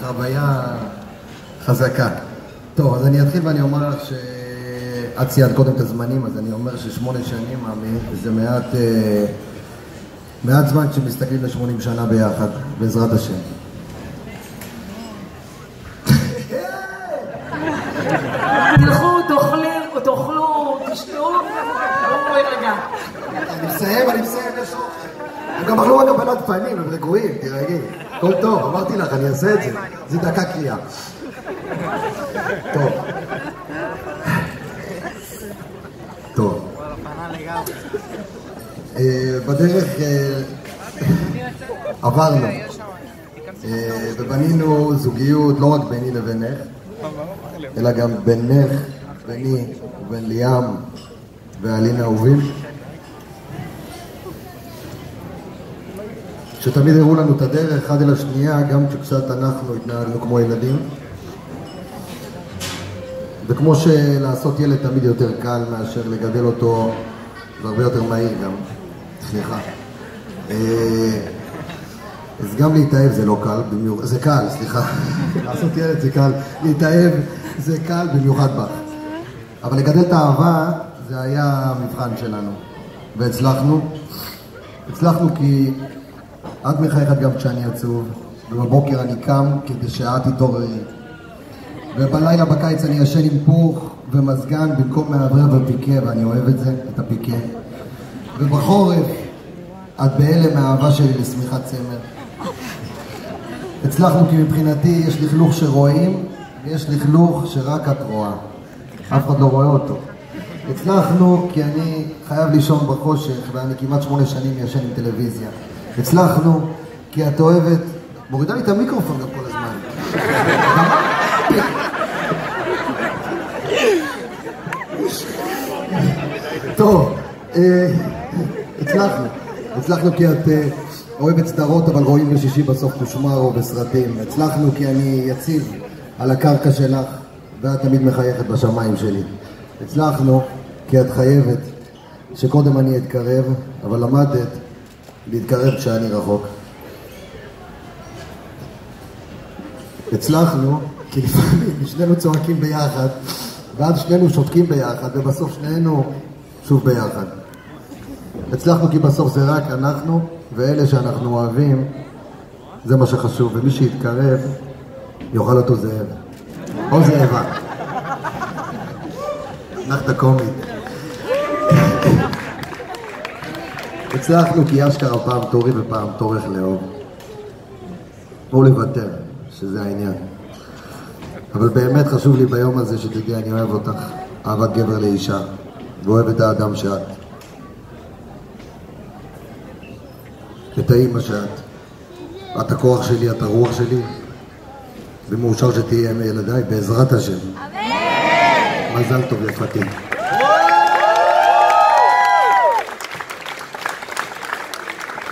חוויה חזקה. טוב, אז אני אתחיל ואני אומר שאת ציינת קודם את הזמנים, אז אני אומר ש8 שנים זה מעט זמן כשמסתכלים ל80 שנה ביחד, בעזרת השם. תלכו, תאכלו, תשתו, בואו רגע. אני מסיים, יש אוכל. הם גם אכלו רק הבנת פנים, הם רגועים, תירגעי. הכל טוב, אמרתי לך, אני אעשה את זה. זה דקה קריאה. טוב. בדרך עברנו ובנינו זוגיות לא רק ביני לבינך, אלא גם בינך, ביני ובין ליאם ואלינה אהובים, שתמיד הראו לנו את הדרך אחד אל השנייה, גם כשקצת אנחנו התנהגנו כמו ילדים. וכמו שלעשות ילד תמיד יותר קל מאשר לגדל אותו, זה הרבה יותר מהיר גם. סליחה. אז גם להתאהב זה לא קל, זה קל, סליחה. לעשות ילד זה קל, להתאהב זה קל במיוחד בך. אבל לגדל את האהבה זה היה המבחן שלנו. והצלחנו. הצלחנו כי את מחייכת גם כשאני עצוב, ובבוקר אני קם כדי שאת תתעוררי. ובלילה בקיץ אני ישן עם פוך ומזגן במקום מאוורר ופיקה, ואני אוהב את זה, את הפיקה. ובחורף את בהלם מהאהבה שלי לשמיכת צמר. הצלחנו כי מבחינתי יש לכלוך שרואים ויש לכלוך שרק את רואה, אף אחד לא רואה אותו. הצלחנו כי אני חייב לישון בחושך ואני כמעט 8 שנים ישן עם טלוויזיה. הצלחנו כי את אוהבת, מורידה לי את המיקרופון גם כל הזמן. טוב, הצלחנו כי את אוהבת סדרות אבל רואים בשישי בסוף קושמר או בסרטים. הצלחנו כי אני יציב על הקרקע שלך ואת תמיד מחייכת בשמיים שלי. הצלחנו כי את חייבת שקודם אני אתקרב, אבל למדת להתקרב כשאני רחוק. הצלחנו כי לפעמים שנינו צועקים ביחד ואז שנינו שותקים ביחד ובסוף שנינו שוב ביחד. הצלחנו כי בסוף זה רק אנחנו ואלה שאנחנו אוהבים, זה מה שחשוב, ומי שיתקרב יאכל אותו זאב או זאבה. נחת קומית. הצלחנו כי אשכרה פעם תורי ופעם תורך לאהוב או לוותר, שזה העניין. אבל באמת חשוב לי ביום הזה שתדעי, אני אוהב אותך אהבת גבר לאישה ואוהב את האדם שאת, את האמא שאת. את הכוח שלי, את הרוח שלי, ומאושר שתהיה עם ילדיי בעזרת השם. אמן. מזל טוב יפתי.